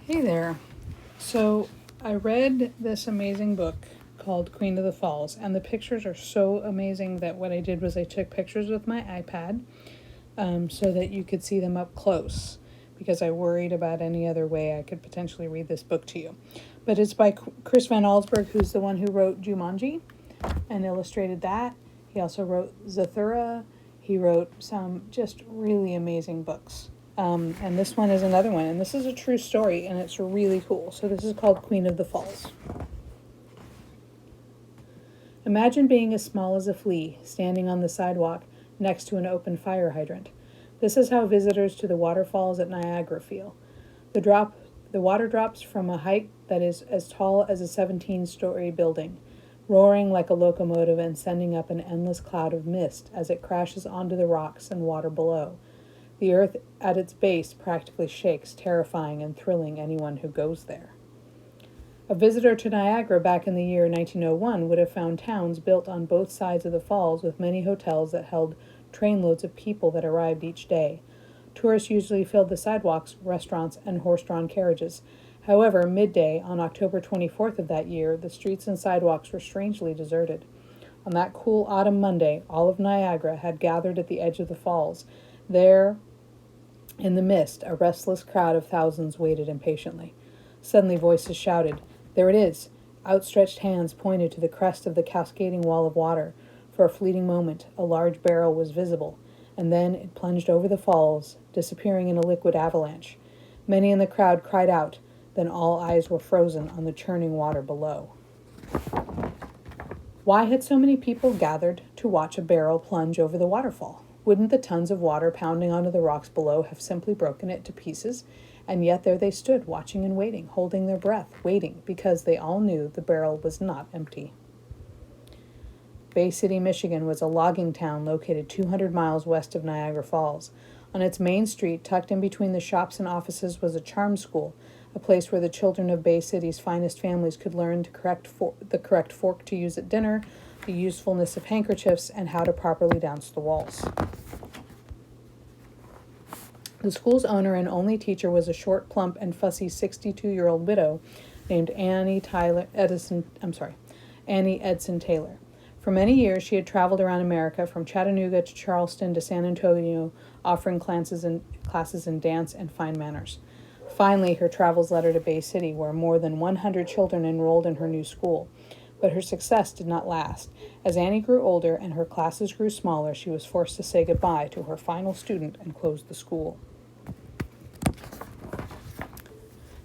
Hey there. So, I read this amazing book called Queen of the Falls, and the pictures are so amazing that what I did was I took pictures with my iPad so that you could see them up close because I worried about any other way I could potentially read this book to you. But it's by Chris Van Allsburg, who's the one who wrote Jumanji and illustrated that. He also wrote Zathura. He wrote some just really amazing books. And this one is another one. And this is a true story, and it's really cool. So this is called Queen of the Falls. Imagine being as small as a flea, standing on the sidewalk next to an open fire hydrant. This is how visitors to the waterfalls at Niagara feel. The water drops from a height that is as tall as a 17-story building, roaring like a locomotive and sending up an endless cloud of mist as it crashes onto the rocks and water below. The earth at its base practically shakes, terrifying and thrilling anyone who goes there. A visitor to Niagara back in the year 1901 would have found towns built on both sides of the falls with many hotels that held trainloads of people that arrived each day. Tourists usually filled the sidewalks, restaurants, and horse-drawn carriages. However, midday on October 24th of that year, the streets and sidewalks were strangely deserted. On that cool autumn Monday, all of Niagara had gathered at the edge of the falls. There, in the mist, a restless crowd of thousands waited impatiently. Suddenly voices shouted, "There it is!" Outstretched hands pointed to the crest of the cascading wall of water. For a fleeting moment, a large barrel was visible, and then it plunged over the falls, disappearing in a liquid avalanche. Many in the crowd cried out, then all eyes were frozen on the churning water below. Why had so many people gathered to watch a barrel plunge over the waterfall? Wouldn't the tons of water pounding onto the rocks below have simply broken it to pieces? And yet there they stood, watching and waiting, holding their breath, waiting, because they all knew the barrel was not empty. Bay City, Michigan was a logging town located 200 miles west of Niagara Falls. On its main street, tucked in between the shops and offices, was a charm school, a place where the children of Bay City's finest families could learn the correct fork to use at dinner, the usefulness of handkerchiefs, and how to properly dance the waltz. The school's owner and only teacher was a short, plump, and fussy 62-year-old widow named Annie Edson Taylor. For many years, she had traveled around America from Chattanooga to Charleston to San Antonio, offering classes in dance and fine manners. Finally, her travels led her to Bay City, where more than 100 children enrolled in her new school. But her success did not last. As Annie grew older and her classes grew smaller, she was forced to say goodbye to her final student and close the school.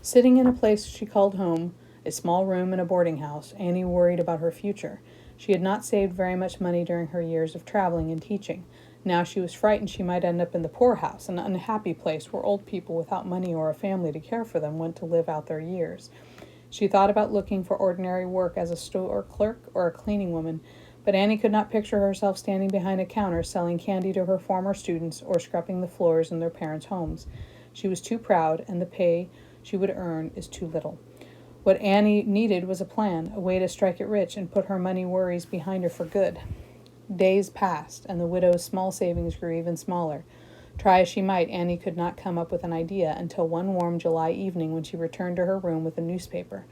Sitting in a place she called home, a small room in a boarding house, Annie worried about her future. She had not saved very much money during her years of traveling and teaching. Now she was frightened she might end up in the poorhouse, an unhappy place where old people without money or a family to care for them went to live out their years. She thought about looking for ordinary work as a store clerk or a cleaning woman, but Annie could not picture herself standing behind a counter selling candy to her former students or scrubbing the floors in their parents' homes. She was too proud, and the pay she would earn is too little. What Annie needed was a plan, a way to strike it rich and put her money worries behind her for good. Days passed, and the widow's small savings grew even smaller. Try as she might, Annie could not come up with an idea until one warm July evening when she returned to her room with a newspaper.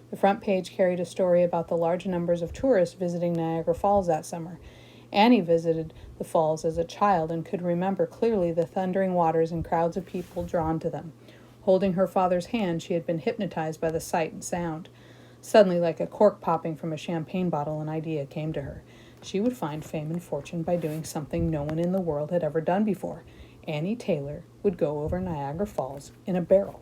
The front page carried a story about the large numbers of tourists visiting Niagara Falls that summer. Annie visited the falls as a child and could remember clearly the thundering waters and crowds of people drawn to them. Holding her father's hand, she had been hypnotized by the sight and sound. Suddenly, like a cork popping from a champagne bottle, an idea came to her. She would find fame and fortune by doing something no one in the world had ever done before. Annie Taylor would go over Niagara Falls in a barrel.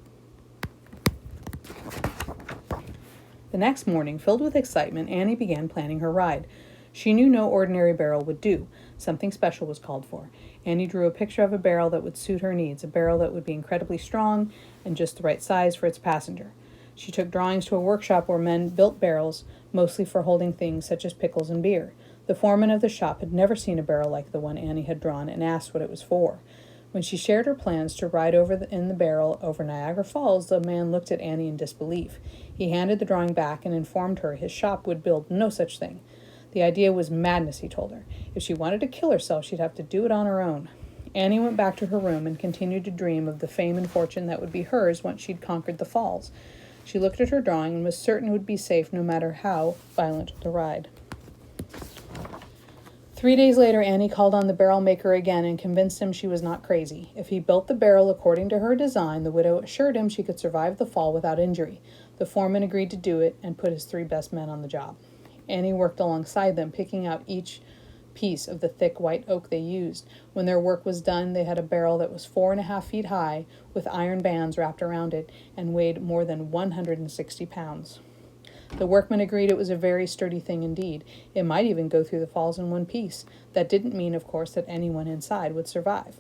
The next morning, filled with excitement, Annie began planning her ride. She knew no ordinary barrel would do. Something special was called for. Annie drew a picture of a barrel that would suit her needs, a barrel that would be incredibly strong and just the right size for its passenger. She took drawings to a workshop where men built barrels, mostly for holding things such as pickles and beer. The foreman of the shop had never seen a barrel like the one Annie had drawn and asked what it was for. When she shared her plans to ride in the barrel over Niagara Falls, the man looked at Annie in disbelief. He handed the drawing back and informed her his shop would build no such thing. The idea was madness, he told her. If she wanted to kill herself, she'd have to do it on her own. Annie went back to her room and continued to dream of the fame and fortune that would be hers once she'd conquered the falls. She looked at her drawing and was certain it would be safe no matter how violent the ride. 3 days later, Annie called on the barrel maker again and convinced him she was not crazy. If he built the barrel according to her design, the widow assured him she could survive the fall without injury. The foreman agreed to do it and put his 3 best men on the job. Annie worked alongside them, picking out each piece of the thick white oak they used. When their work was done, they had a barrel that was 4.5 feet high, with iron bands wrapped around it, and weighed more than 160 pounds. The workmen agreed it was a very sturdy thing indeed. It might even go through the falls in one piece. That didn't mean, of course, that anyone inside would survive.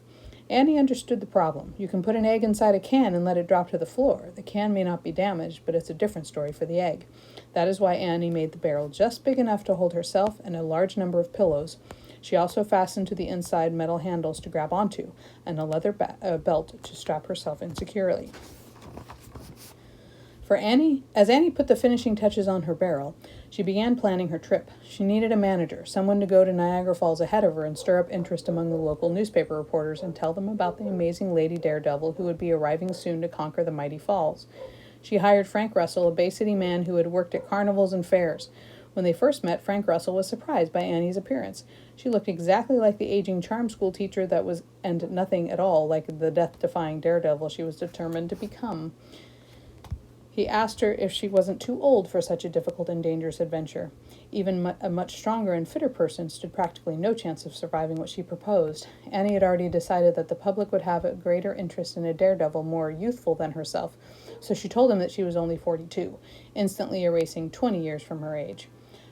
Annie understood the problem. You can put an egg inside a can and let it drop to the floor. The can may not be damaged, but it's a different story for the egg. That is why Annie made the barrel just big enough to hold herself and a large number of pillows. She also fastened to the inside metal handles to grab onto, and a leather belt to strap herself in securely. As Annie put the finishing touches on her barrel, she began planning her trip. She needed a manager, someone to go to Niagara Falls ahead of her and stir up interest among the local newspaper reporters and tell them about the amazing Lady Daredevil who would be arriving soon to conquer the mighty falls. She hired Frank Russell, a Bay City man who had worked at carnivals and fairs. When they first met, Frank Russell was surprised by Annie's appearance. She looked exactly like the aging charm school teacher and nothing at all like the death-defying daredevil she was determined to become. He asked her if she wasn't too old for such a difficult and dangerous adventure. Even a much stronger and fitter person stood practically no chance of surviving what she proposed. Annie had already decided that the public would have a greater interest in a daredevil more youthful than herself, so she told him that she was only 42, instantly erasing 20 years from her age.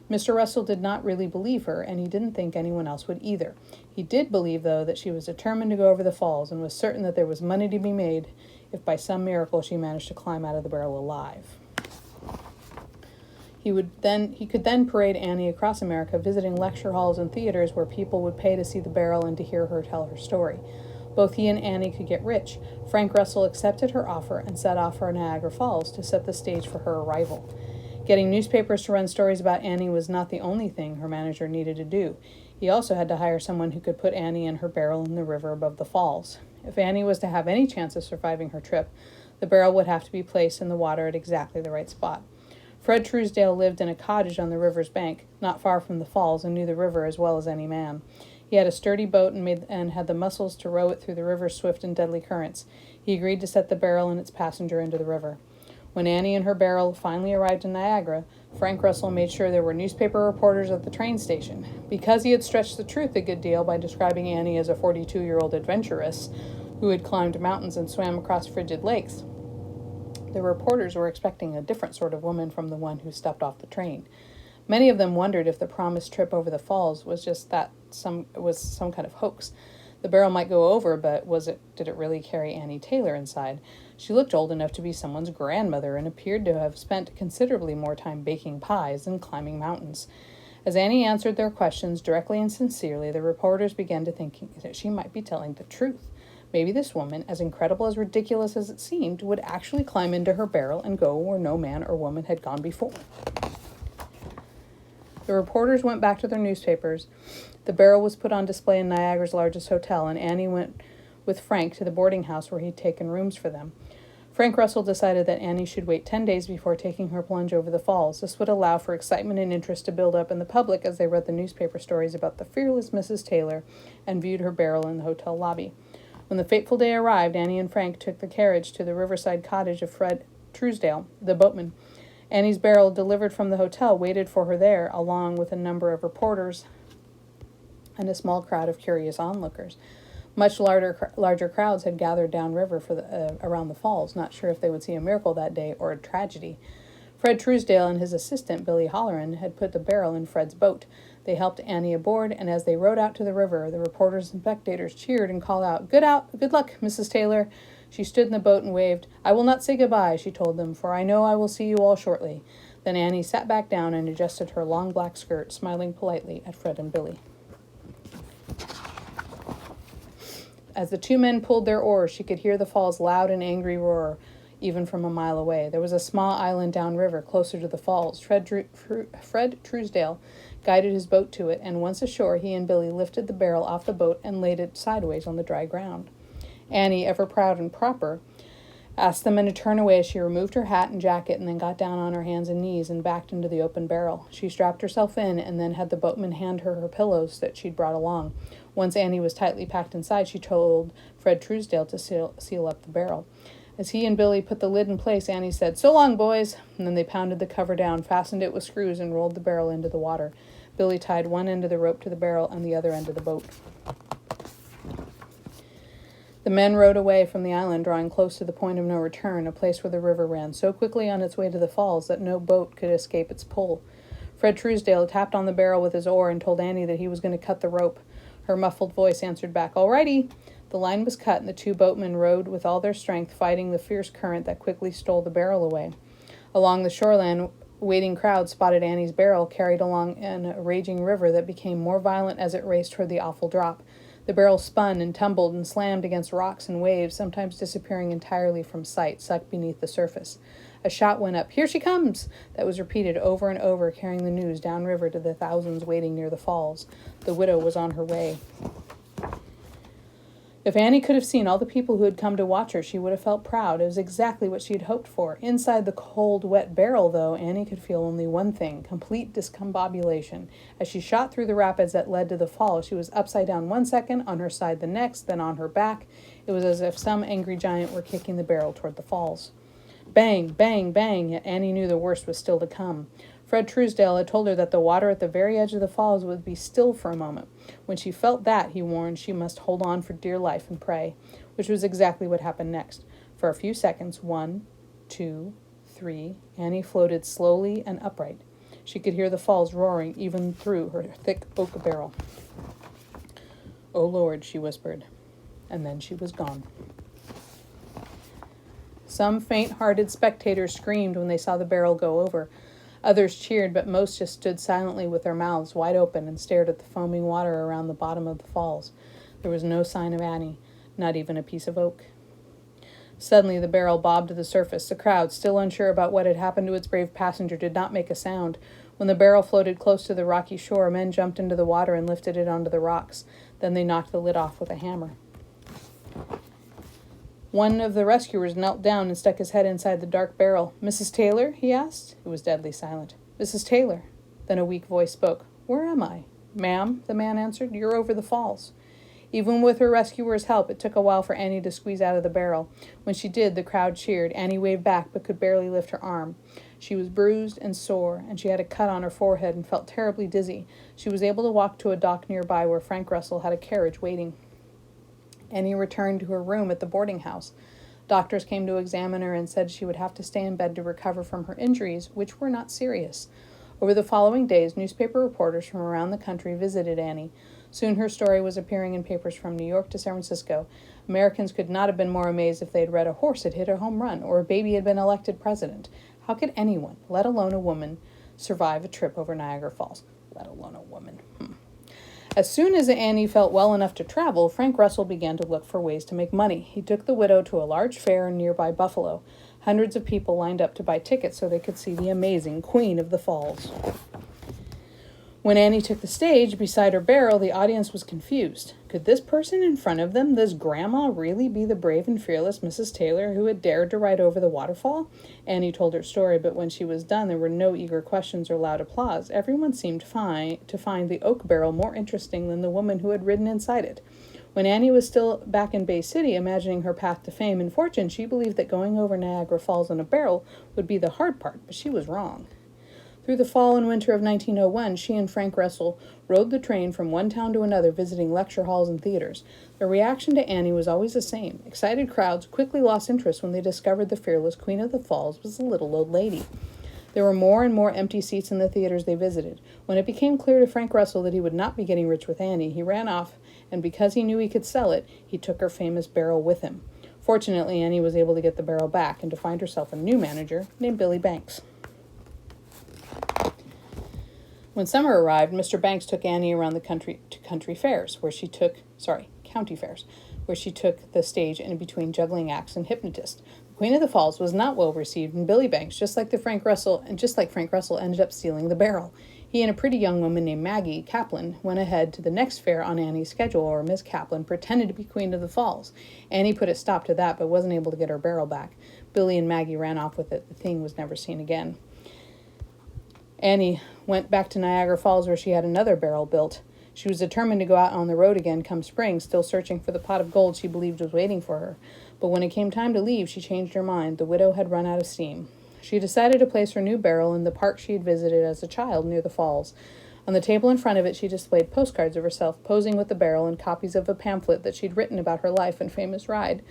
Mr. Russell did not really believe her, and he didn't think anyone else would either. He did believe, though, that she was determined to go over the falls and was certain that there was money to be made if by some miracle she managed to climb out of the barrel alive. He could then parade Annie across America, visiting lecture halls and theaters where people would pay to see the barrel and to hear her tell her story. Both he and Annie could get rich. Frank Russell accepted her offer and set off for Niagara Falls to set the stage for her arrival. Getting newspapers to run stories about Annie was not the only thing her manager needed to do. He also had to hire someone who could put Annie and her barrel in the river above the falls. If Annie was to have any chance of surviving her trip, the barrel would have to be placed in the water at exactly the right spot. Fred Truesdale lived in a cottage on the river's bank, not far from the falls, and knew the river as well as any man. He had a sturdy boat and had the muscles to row it through the river's swift and deadly currents. He agreed to set the barrel and its passenger into the river. When Annie and her barrel finally arrived in Niagara, Frank Russell made sure there were newspaper reporters at the train station. Because he had stretched the truth a good deal by describing Annie as a 42-year-old adventuress who had climbed mountains and swam across frigid lakes, the reporters were expecting a different sort of woman from the one who stepped off the train. Many of them wondered if the promised trip over the falls was some kind of hoax. The barrel might go over, but did it really carry Annie Taylor inside? She looked old enough to be someone's grandmother and appeared to have spent considerably more time baking pies than climbing mountains. As Annie answered their questions directly and sincerely, the reporters began to think that she might be telling the truth. Maybe this woman, as incredible as ridiculous as it seemed, would actually climb into her barrel and go where no man or woman had gone before. The reporters went back to their newspapers. The barrel was put on display in Niagara's largest hotel, and Annie went with Frank to the boarding house where he'd taken rooms for them. Frank Russell decided that Annie should wait 10 days before taking her plunge over the falls. This would allow for excitement and interest to build up in the public as they read the newspaper stories about the fearless Mrs. Taylor and viewed her barrel in the hotel lobby. When the fateful day arrived, Annie and Frank took the carriage to the riverside cottage of Fred Truesdale, the boatman. Annie's barrel, delivered from the hotel, waited for her there, along with a number of reporters and a small crowd of curious onlookers. Much larger crowds had gathered downriver around the falls, not sure if they would see a miracle that day or a tragedy. Fred Truesdale and his assistant, Billy Holleran, had put the barrel in Fred's boat. They helped Annie aboard, and as they rowed out to the river, the reporters and spectators cheered and called out, Good luck, Mrs. Taylor." She stood in the boat and waved. "I will not say goodbye," she told them, "for I know I will see you all shortly." Then Annie sat back down and adjusted her long black skirt, smiling politely at Fred and Billy. As the two men pulled their oars, she could hear the fall's loud and angry roar. even from a mile away. There was a small island downriver, closer to the falls. Fred Truesdale guided his boat to it, and once ashore, he and Billy lifted the barrel off the boat and laid it sideways on the dry ground. Annie, ever proud and proper, asked the men to turn away as she removed her hat and jacket and then got down on her hands and knees and backed into the open barrel. She strapped herself in and then had the boatman hand her her pillows that she'd brought along. Once Annie was tightly packed inside, she told Fred Truesdale to seal up the barrel. As he and Billy put the lid in place, Annie said, "So long, boys," and then they pounded the cover down, fastened it with screws, and rolled the barrel into the water. Billy tied one end of the rope to the barrel and the other end of the boat. The men rowed away from the island, drawing close to the point of no return, a place where the river ran so quickly on its way to the falls that no boat could escape its pull. Fred Truesdale tapped on the barrel with his oar and told Annie that he was going to cut the rope. Her muffled voice answered back, "All righty." The line was cut, and the two boatmen rowed with all their strength, fighting the fierce current that quickly stole the barrel away. Along the shoreline, waiting crowds spotted Annie's barrel carried along in a raging river that became more violent as it raced toward the awful drop. The barrel spun and tumbled and slammed against rocks and waves, sometimes disappearing entirely from sight, sucked beneath the surface. A shout went up, "Here she comes!" that was repeated over and over, carrying the news downriver to the thousands waiting near the falls. The widow was on her way. If Annie could have seen all the people who had come to watch her, she would have felt proud. It was exactly what she had hoped for. Inside the cold, wet barrel, though, Annie could feel only one thing, complete discombobulation. As she shot through the rapids that led to the fall, she was upside down one second, on her side the next, then on her back. It was as if some angry giant were kicking the barrel toward the falls. Bang, bang, bang, yet Annie knew the worst was still to come. Fred Truesdale had told her that the water at the very edge of the falls would be still for a moment. When she felt that, he warned, she must hold on for dear life and pray, which was exactly what happened next. For a few seconds, 1, 2, 3, Annie floated slowly and upright. She could hear the falls roaring even through her thick oak barrel. "Oh, Lord," she whispered, and then she was gone. Some faint-hearted spectators screamed when they saw the barrel go over. Others cheered, but most just stood silently with their mouths wide open and stared at the foaming water around the bottom of the falls. There was no sign of Annie, not even a piece of oak. Suddenly the barrel bobbed to the surface. The crowd, still unsure about what had happened to its brave passenger, did not make a sound. When the barrel floated close to the rocky shore, men jumped into the water and lifted it onto the rocks. Then they knocked the lid off with a hammer. One of the rescuers knelt down and stuck his head inside the dark barrel. "Mrs. Taylor?" he asked. It was deadly silent. "Mrs. Taylor." Then a weak voice spoke. "Where am I?" "Ma'am," the man answered, "you're over the falls." Even with her rescuer's help, it took a while for Annie to squeeze out of the barrel. When she did, the crowd cheered. Annie waved back, but could barely lift her arm. She was bruised and sore, and she had a cut on her forehead and felt terribly dizzy. She was able to walk to a dock nearby where Frank Russell had a carriage waiting. Annie returned to her room at the boarding house. Doctors came to examine her and said she would have to stay in bed to recover from her injuries, which were not serious. Over the following days, newspaper reporters from around the country visited Annie. Soon her story was appearing in papers from New York to San Francisco. Americans could not have been more amazed if they had read a horse had hit a home run or a baby had been elected president. How could anyone, let alone a woman, survive a trip over Niagara Falls? Let alone a woman. As soon as Annie felt well enough to travel, Frank Russell began to look for ways to make money. He took the widow to a large fair in nearby Buffalo. Hundreds of people lined up to buy tickets so they could see the amazing Queen of the Falls. When Annie took the stage beside her barrel, the audience was confused. Could this person in front of them, this grandma, really be the brave and fearless Mrs. Taylor who had dared to ride over the waterfall? Annie told her story, but when she was done, there were no eager questions or loud applause. Everyone seemed to find the oak barrel more interesting than the woman who had ridden inside it. When Annie was still back in Bay City, imagining her path to fame and fortune, she believed that going over Niagara Falls in a barrel would be the hard part, but she was wrong. Through the fall and winter of 1901, she and Frank Russell rode the train from one town to another, visiting lecture halls and theaters. The reaction to Annie was always the same. Excited crowds quickly lost interest when they discovered the fearless Queen of the Falls was a little old lady. There were more and more empty seats in the theaters they visited. When it became clear to Frank Russell that he would not be getting rich with Annie, he ran off, and because he knew he could sell it, he took her famous barrel with him. Fortunately, Annie was able to get the barrel back and to find herself a new manager named Billy Banks. When summer arrived, Mr. Banks took Annie around the country to county fairs, where she took the stage in between juggling acts and hypnotists. The Queen of the Falls was not well received in Billy Banks, just like Frank Russell, ended up stealing the barrel. He and a pretty young woman named Maggie Kaplan went ahead to the next fair on Annie's schedule, where Miss Kaplan pretended to be Queen of the Falls. Annie put a stop to that, but wasn't able to get her barrel back. Billy and Maggie ran off with it. The thing was never seen again. Annie went back to Niagara Falls, where she had another barrel built. She was determined to go out on the road again come spring, still searching for the pot of gold she believed was waiting for her. But when it came time to leave, she changed her mind. The widow had run out of steam. She decided to place her new barrel in the park she had visited as a child near the falls. On the table in front of it, she displayed postcards of herself posing with the barrel and copies of a pamphlet that she'd written about her life and famous ride.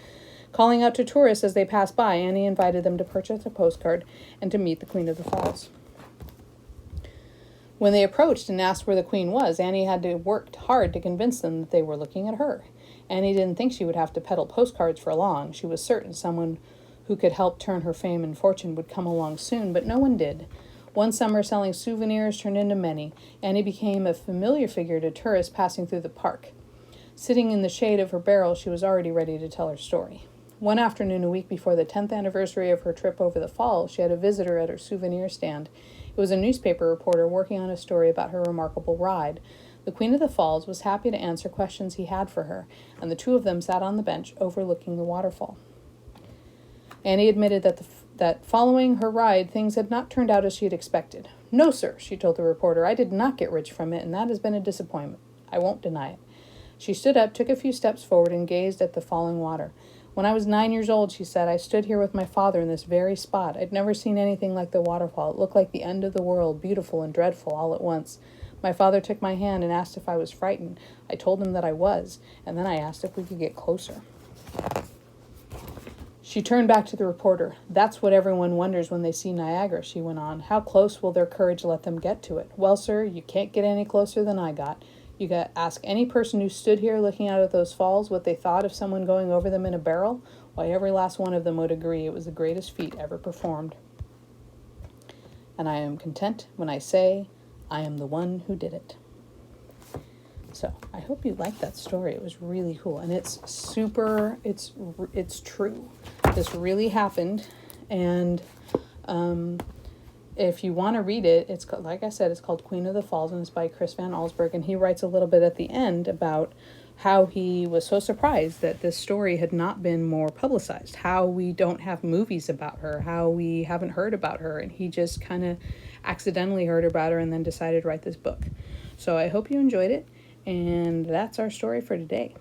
Calling out to tourists as they passed by, Annie invited them to purchase a postcard and to meet the Queen of the Falls. When they approached and asked where the Queen was, Annie had to work hard to convince them that they were looking at her. Annie didn't think she would have to peddle postcards for long. She was certain someone who could help turn her fame and fortune would come along soon, but no one did. One summer, selling souvenirs turned into many. Annie became a familiar figure to tourists passing through the park. Sitting in the shade of her barrel, she was already ready to tell her story. One afternoon, a week before the 10th anniversary of her trip over the falls, she had a visitor at her souvenir stand. It was a newspaper reporter working on a story about her remarkable ride. The Queen of the Falls was happy to answer questions he had for her, and the two of them sat on the bench overlooking the waterfall. Annie admitted that following her ride, things had not turned out as she had expected. "No, sir," she told the reporter, "I did not get rich from it, and that has been a disappointment. I won't deny it." She stood up, took a few steps forward, and gazed at the falling water. "When I was 9 years old," she said, "I stood here with my father in this very spot. I'd never seen anything like the waterfall. It looked like the end of the world, beautiful and dreadful all at once. My father took my hand and asked if I was frightened. I told him that I was, and then I asked if we could get closer." She turned back to the reporter. "That's what everyone wonders when they see Niagara," she went on. "How close will their courage let them get to it? Well, sir, you can't get any closer than I got. You got to ask any person who stood here looking out at those falls what they thought of someone going over them in a barrel. Why, every last one of them would agree it was the greatest feat ever performed. And I am content when I say I am the one who did it." So I hope you liked that story. It was really cool, and it's true. This really happened, and if you want to read it, it's called, like I said, it's called Queen of the Falls, and it's by Chris Van Allsburg, and he writes a little bit at the end about how he was so surprised that this story had not been more publicized, how we don't have movies about her, how we haven't heard about her, and he just kind of accidentally heard about her and then decided to write this book. So I hope you enjoyed it, and that's our story for today.